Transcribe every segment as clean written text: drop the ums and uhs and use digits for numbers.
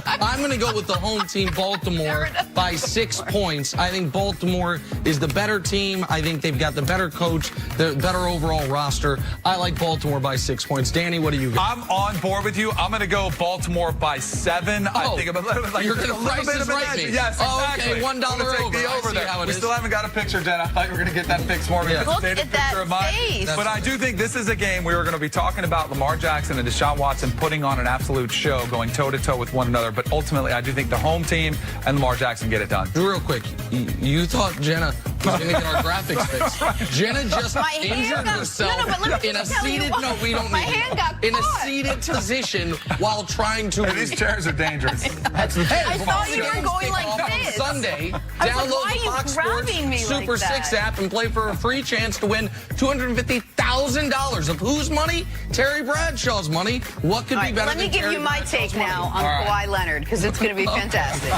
I'm going to go with the home team, Baltimore, by 6 points. I think Baltimore is the better team. I think they've got the better coach, the better overall roster. I like Baltimore by 6 points. Danny, what do you got? I'm on board with you. I'm going to go Baltimore by 7. I think I'm a little bit like you're going to price is right me. Yes, exactly. Okay, $1 over. Take the over there. How it we is. still haven't got a picture, Jen. I thought you were going to get that fixed more. Yeah. Look at that face. But I do think this is a game we were going to be talking about Lamar Jackson and Deshaun Watson putting on an absolute show, going toe-to-toe with one another. But ultimately, I do think the home team and Lamar Jackson get it done. Real quick, you thought Jenna was going to get our graphics fixed. Jenna just injured herself in a seated, in a seated position while trying to. Hey, these chairs are dangerous. That's the thing. I thought you were going like this. Sunday, I was download like, why the are you Fox Sports grabbing me Super like that? 6 app and play for a free chance to win $250,000 of whose money? Terry Bradshaw's money. What could be better let than me give Terry you my Bradshaw's take now on Kawhi Leonard, because it's going to be fantastic.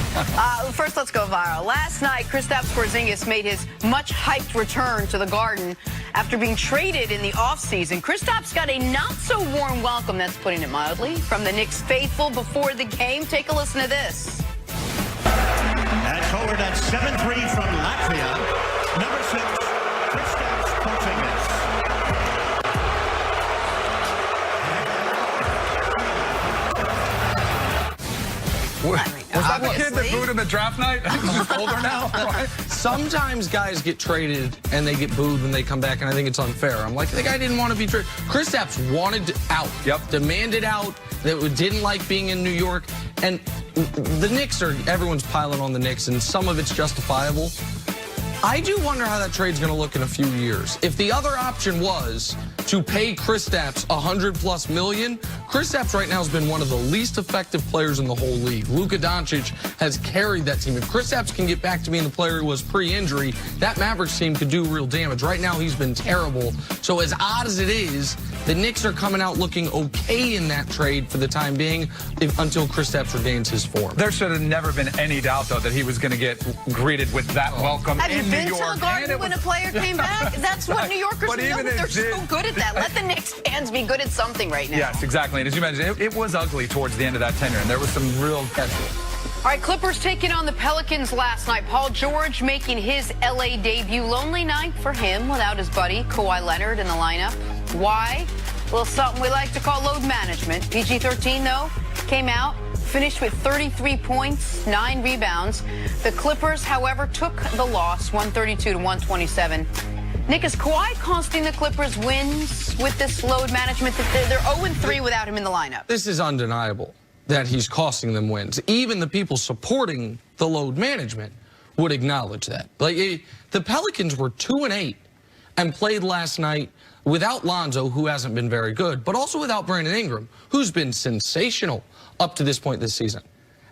First, let's go viral. Last night, Kristaps Porzingis made his much-hyped return to the Garden after being traded in the offseason. Kristaps got a not-so-warm welcome, that's putting it mildly, from the Knicks faithful before the game. Take a listen to this. At forward at 7'3" from Latvia, number 6, Kristaps Porzingis. Was that the kid that booed him at draft night? I think he's just older now. Right? Sometimes guys get traded and they get booed when they come back, and I think it's unfair. I'm like, the guy didn't want to be traded. Kristaps wanted out. Yep. Demanded out. That didn't like being in New York. And the Knicks everyone's piling on the Knicks, and some of it's justifiable. I do wonder how that trade's going to look in a few years. If the other option was to pay Kristaps $100+ million, Kristaps right now has been one of the least effective players in the whole league. Luka Doncic has carried that team. If Kristaps can get back to being the player he was pre-injury, that Mavericks team could do real damage. Right now, he's been terrible. So as odd as it is, the Knicks are coming out looking okay in that trade for the time being until Kristaps regains his form. There should have never been any doubt, though, that he was going to get greeted with that welcome Have in you New been York. to the Garden when a player came back? That's what New Yorkers know. They're so good at that. Let the Knicks fans be good at something right now. Yes, exactly. And as you mentioned, it was ugly towards the end of that tenure, and there was some real tension. All right, Clippers taking on the Pelicans last night. Paul George making his L.A. debut. Lonely night for him without his buddy Kawhi Leonard in the lineup. Why? A little something we like to call load management. PG-13, though, came out, finished with 33 points, 9 rebounds. The Clippers, however, took the loss, 132-127. Nick, is Kawhi costing the Clippers wins with this load management? They're 0-3 without him in the lineup. This is undeniable that he's costing them wins. Even the people supporting the load management would acknowledge that. Like, the Pelicans were 2-8 and played last night without Lonzo, who hasn't been very good, but also without Brandon Ingram, who's been sensational up to this point this season.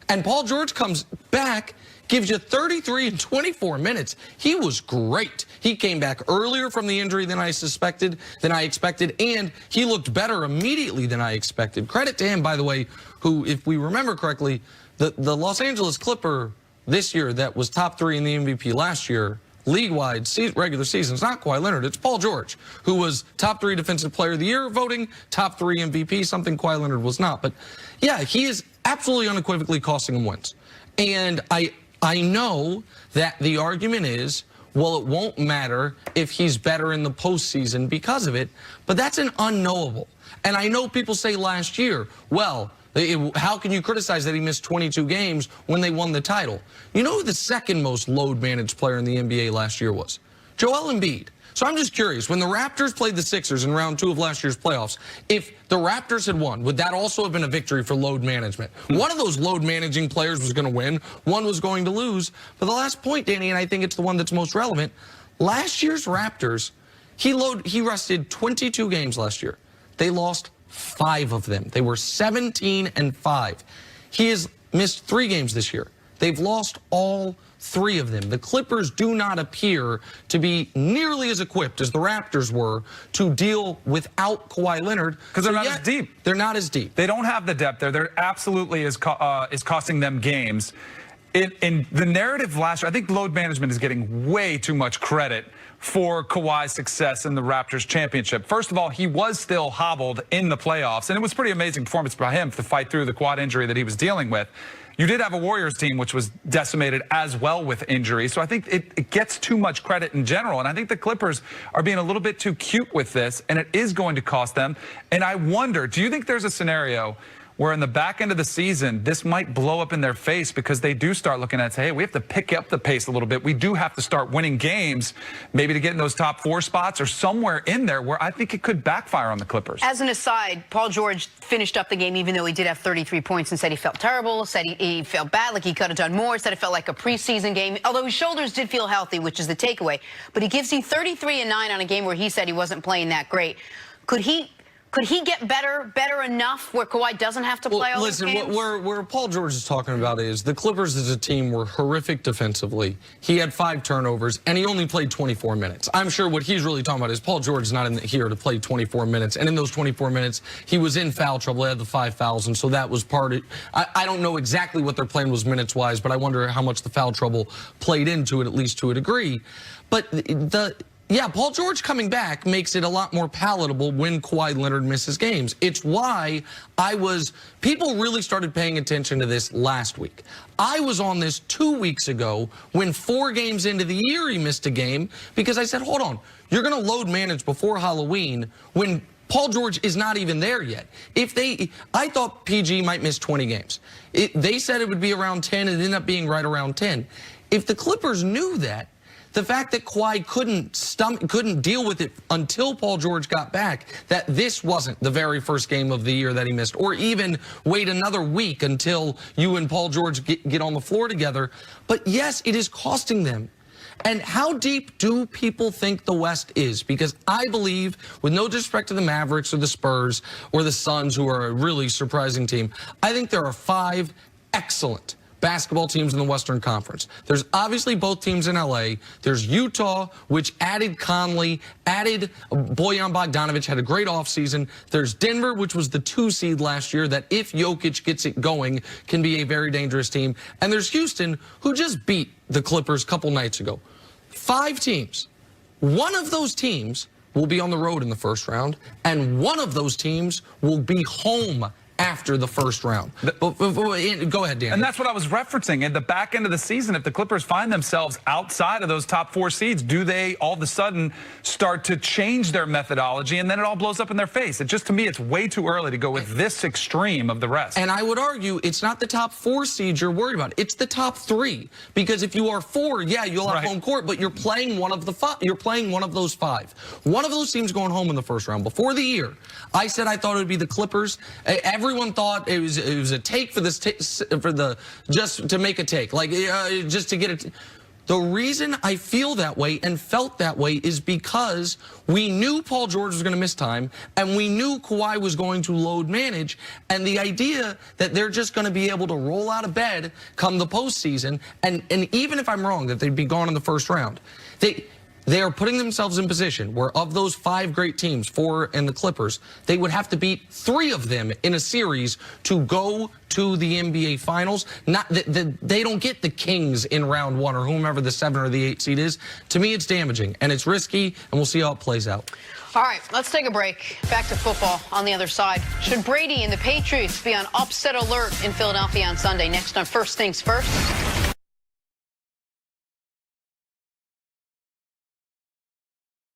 And Paul George comes back, gives you 33 in 24 minutes. He was great. He came back earlier from the injury than I expected, and he looked better immediately than I expected. Credit to him, by the way, who, if we remember correctly, the Los Angeles Clipper this year that was top 3 in the MVP last year, league-wide regular season, it's not Kawhi Leonard, it's Paul George, who was top 3 Defensive Player of the Year voting, top 3 MVP, something Kawhi Leonard was not. But yeah, he is absolutely unequivocally costing them wins. And I know that the argument is, well, it won't matter if he's better in the postseason because of it, but that's an unknowable. And I know people say last year, well, how can you criticize that he missed 22 games when they won the title? You know who the second most load-managed player in the NBA last year was? Joel Embiid. So I'm just curious, when the Raptors played the Sixers in round 2 of last year's playoffs, if the Raptors had won, would that also have been a victory for load management? One of those load-managing players was going to win, one was going to lose. But the last point, Danny, and I think it's the one that's most relevant, last year's Raptors, he rested 22 games last year. They lost 5 of them. They were 17-5. He has missed 3 games this year. They've lost all 3 of them. The Clippers do not appear to be nearly as equipped as the Raptors were to deal without Kawhi Leonard. Because they're not as deep. They're not as deep. They don't have the depth there. There absolutely is costing them games. In the narrative last year, I think load management is getting way too much credit for Kawhi's success in the Raptors championship. First of all, he was still hobbled in the playoffs, and it was a pretty amazing performance by him to fight through the quad injury that he was dealing with. You did have a Warriors team which was decimated as well with injury, so I think it gets too much credit in general, and I think the Clippers are being a little bit too cute with this, and it is going to cost them. And I wonder, do you think there's a scenario where in the back end of the season, this might blow up in their face because they do start looking at, say, hey, we have to pick up the pace a little bit. We do have to start winning games, maybe to get in those top 4 spots or somewhere in there where I think it could backfire on the Clippers. As an aside, Paul George finished up the game, even though he did have 33 points, and said he felt terrible, said he felt bad, like he could have done more, said it felt like a preseason game, although his shoulders did feel healthy, which is the takeaway. But he gives you 33 and 9 on a game where he said he wasn't playing that great. Could he get better enough where Kawhi doesn't have to play all those games? Listen, where Paul George is talking about is the Clippers as a team were horrific defensively. He had 5 turnovers, and he only played 24 minutes. I'm sure what he's really talking about is Paul George is not here to play 24 minutes, and in those 24 minutes, he was in foul trouble. He had the 5 fouls, and so that was part of it. I don't know exactly what their plan was minutes-wise, but I wonder how much the foul trouble played into it, at least to a degree. But yeah, Paul George coming back makes it a lot more palatable when Kawhi Leonard misses games. It's why people really started paying attention to this last week. I was on this 2 weeks ago when 4 games into the year he missed a game because I said, hold on, you're going to load manage before Halloween when Paul George is not even there yet. I thought PG might miss 20 games. They said it would be around 10, it ended up being right around 10. If the Clippers knew that, the fact that Kawhi couldn't deal with it until Paul George got back, that this wasn't the very first game of the year that he missed, or even wait another week until you and Paul George get on the floor together. But yes, it is costing them. And how deep do people think the West is? Because I believe, with no disrespect to the Mavericks or the Spurs or the Suns, who are a really surprising team, I think there are 5 excellent basketball teams in the Western Conference. There's obviously both teams in LA. There's Utah, which added Conley, added Bojan Bogdanovic, had a great offseason. There's Denver, which was the 2 seed last year, that if Jokic gets it going, can be a very dangerous team. And there's Houston, who just beat the Clippers a couple nights ago. 5 teams. One of those teams will be on the road in the first round, and one of those teams will be home after the first round. Go ahead, Dan. And that's what I was referencing. At the back end of the season, if the Clippers find themselves outside of those top 4 seeds, do they all of a sudden start to change their methodology, and then it all blows up in their face? It just, to me, it's way too early to go with this extreme of the rest. And I would argue it's not the top 4 seeds you're worried about. It's the top 3. Because if you are 4, yeah, you'll have home court, but you're playing one of the 5. You're playing one of those 5. One of those teams going home in the first round. Before the year, I said I thought it would be the Clippers. Everyone thought it was a take for this just to make a take, like just to get it. The reason I feel that way and felt that way is because we knew Paul George was going to miss time, and we knew Kawhi was going to load manage, and the idea that they're just going to be able to roll out of bed come the postseason, and even if I'm wrong that they'd be gone in the first round, they are putting themselves in position where of those 5 great teams, 4 and the Clippers, they would have to beat 3 of them in a series to go to the NBA Finals. They don't get the Kings in round 1 or whomever the 7 or the 8 seed is. To me, it's damaging, and it's risky, and we'll see how it plays out. All right, let's take a break. Back to football on the other side. Should Brady and the Patriots be on upset alert in Philadelphia on Sunday? Next on First Things First.